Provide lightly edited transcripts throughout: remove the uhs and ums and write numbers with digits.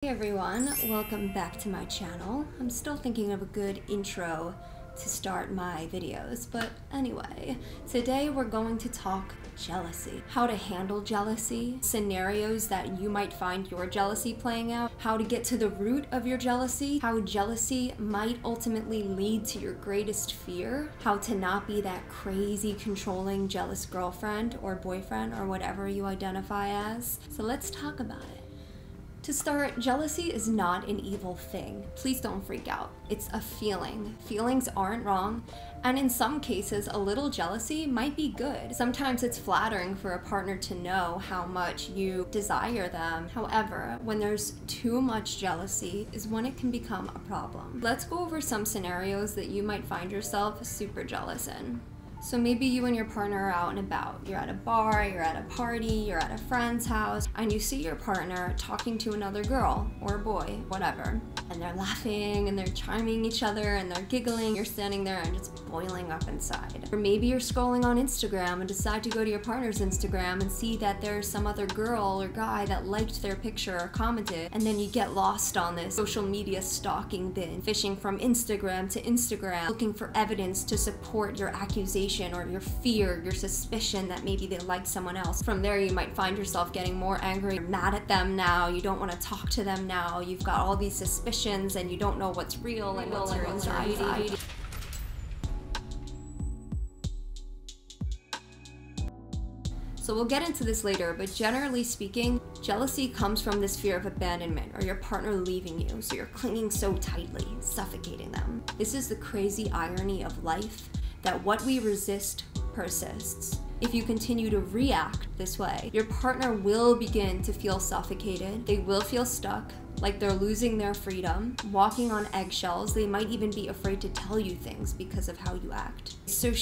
Hey everyone, welcome back to my channel. I'm still thinking of a good intro to start my videos, but anyway, today we're going to talk jealousy. How to handle jealousy, scenarios that you might find your jealousy playing out, how to get to the root of your jealousy, how jealousy might ultimately lead to your greatest fear, how to not be that crazy, controlling, jealous girlfriend or boyfriend or whatever you identify as. So let's talk about it. To start, jealousy is not an evil thing. Please don't freak out. It's a feeling. Feelings aren't wrong, and in some cases, a little jealousy might be good. Sometimes it's flattering for a partner to know how much you desire them. However, when there's too much jealousy is when it can become a problem. Let's go over some scenarios that you might find yourself super jealous in. So maybe you and your partner are out and about. You're at a bar, you're at a party, you're at a friend's house, and you see your partner talking to another girl or boy, whatever. And they're laughing and they're charming each other and they're giggling. You're standing there and it's boiling up inside. Or maybe you're scrolling on Instagram and decide to go to your partner's Instagram and see that there's some other girl or guy that liked their picture or commented, and then you get lost on this social media stalking bin, fishing from Instagram to Instagram, looking for evidence to support your accusation or your fear, your suspicion that maybe they like someone else. From there, you might find yourself getting more angry. You're mad at them now. You don't want to talk to them now. You've got all these suspicions and you don't know what's real and what's your anxiety. So we'll get into this later, but generally speaking, jealousy comes from this fear of abandonment or your partner leaving you, so you're clinging so tightly, suffocating them. This is the crazy irony of life, that what we resist persists. If you continue to react this way, your partner will begin to feel suffocated. They will feel stuck, like they're losing their freedom, walking on eggshells. They might even be afraid to tell you things because of how you act. So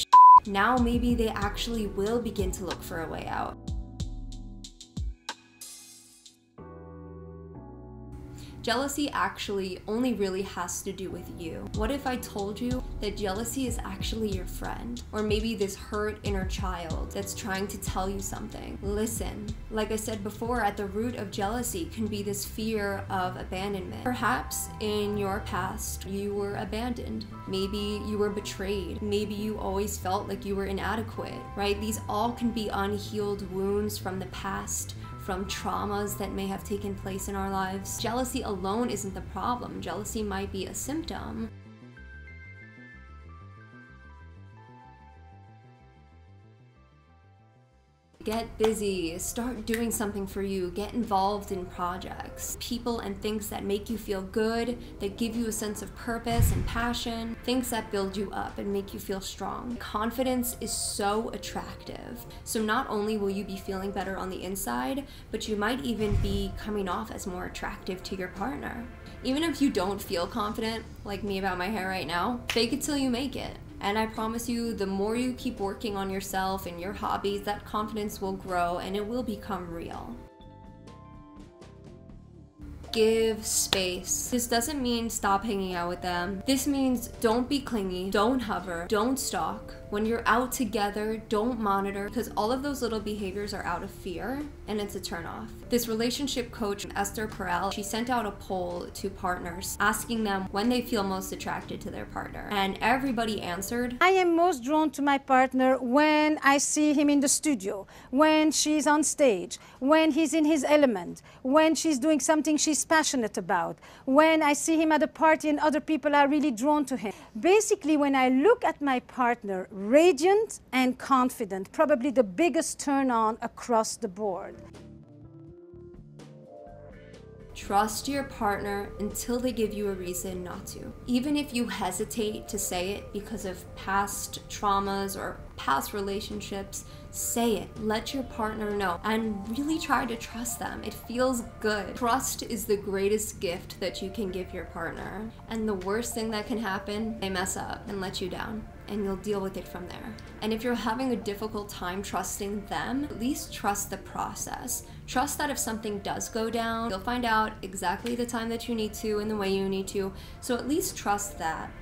now maybe they actually will begin to look for a way out. Jealousy actually only really has to do with you. What if I told you that jealousy is actually your friend? Or maybe this hurt inner child that's trying to tell you something. Listen, like I said before, at the root of jealousy can be this fear of abandonment. Perhaps in your past, you were abandoned. Maybe you were betrayed. Maybe you always felt like you were inadequate, right? These all can be unhealed wounds from the past, from traumas that may have taken place in our lives. Jealousy alone isn't the problem. Jealousy might be a symptom. Get busy, start doing something for you, get involved in projects, people and things that make you feel good, that give you a sense of purpose and passion, things that build you up and make you feel strong. Confidence is so attractive. So not only will you be feeling better on the inside, but you might even be coming off as more attractive to your partner. Even if you don't feel confident, like me about my hair right now, fake it till you make it. And I promise you, the more you keep working on yourself and your hobbies, that confidence will grow and it will become real. Give space. This doesn't mean stop hanging out with them. This means don't be clingy, don't hover, don't stalk. When you're out together, don't monitor, because all of those little behaviors are out of fear and it's a turnoff. This relationship coach, Esther Perel, she sent out a poll to partners asking them when they feel most attracted to their partner. And everybody answered, I am most drawn to my partner when I see him in the studio, when she's on stage, when he's in his element, when she's doing something she's passionate about, when I see him at a party and other people are really drawn to him. Basically, when I look at my partner, radiant and confident, probably the biggest turn on across the board. Trust your partner until they give you a reason not to. Even if you hesitate to say it because of past traumas or past relationships, say it. Let your partner know and really try to trust them. It feels good. Trust is the greatest gift that you can give your partner. And the worst thing that can happen, they mess up and let you down, and you'll deal with it from there. And if you're having a difficult time trusting them, at least trust the process. Trust that if something does go down, you'll find out exactly the time that you need to and the way you need to. So at least trust that.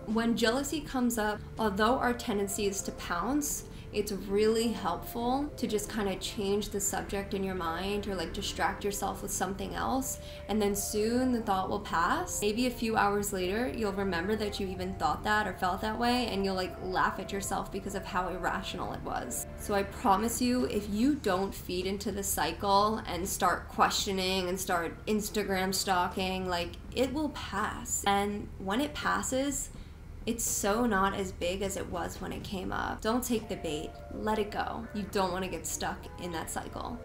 When jealousy comes up, although our tendency is to pounce, it's really helpful to just kind of change the subject in your mind, or like distract yourself with something else, and then soon the thought will pass. Maybe a few hours later you'll remember that you even thought that or felt that way, and you'll like laugh at yourself because of how irrational it was. So I promise you, if you don't feed into the cycle and start questioning and start Instagram stalking, like, it will pass. And when it passes, it's so not as big as it was when it came up. Don't take the bait. Let it go. You don't want to get stuck in that cycle.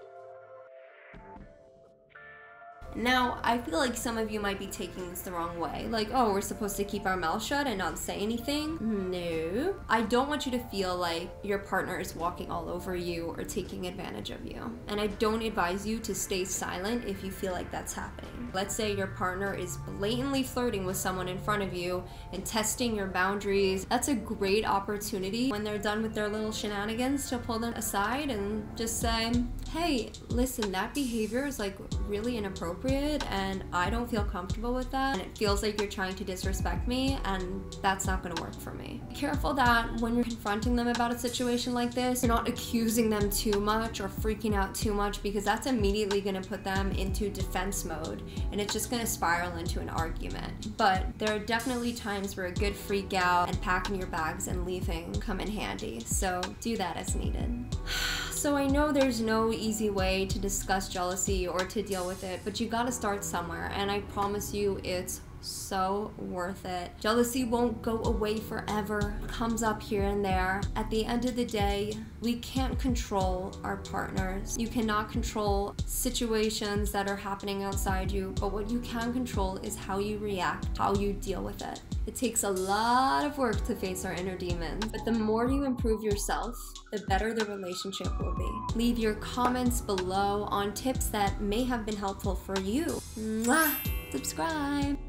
Now, I feel like some of you might be taking this the wrong way. Like, oh, we're supposed to keep our mouth shut and not say anything? No. I don't want you to feel like your partner is walking all over you or taking advantage of you. And I don't advise you to stay silent if you feel like that's happening. Let's say your partner is blatantly flirting with someone in front of you and testing your boundaries. That's a great opportunity when they're done with their little shenanigans to pull them aside and just say, hey, listen, that behavior is like really inappropriate and I don't feel comfortable with that, and it feels like you're trying to disrespect me, and that's not gonna work for me. Be careful that when you're confronting them about a situation like this, you're not accusing them too much or freaking out too much, because that's immediately gonna put them into defense mode and it's just gonna spiral into an argument. But there are definitely times where a good freak out and packing your bags and leaving come in handy, so do that as needed. So I know there's no easy way to discuss jealousy or to deal with it, but you gotta start somewhere, and I promise you it's so worth it. Jealousy won't go away forever. It comes up here and there. At the end of the day, we can't control our partners. You cannot control situations that are happening outside you, but what you can control is how you react, how you deal with it. It takes a lot of work to face our inner demons, but the more you improve yourself, the better the relationship will be. Leave your comments below on tips that may have been helpful for you. Mwah! Subscribe!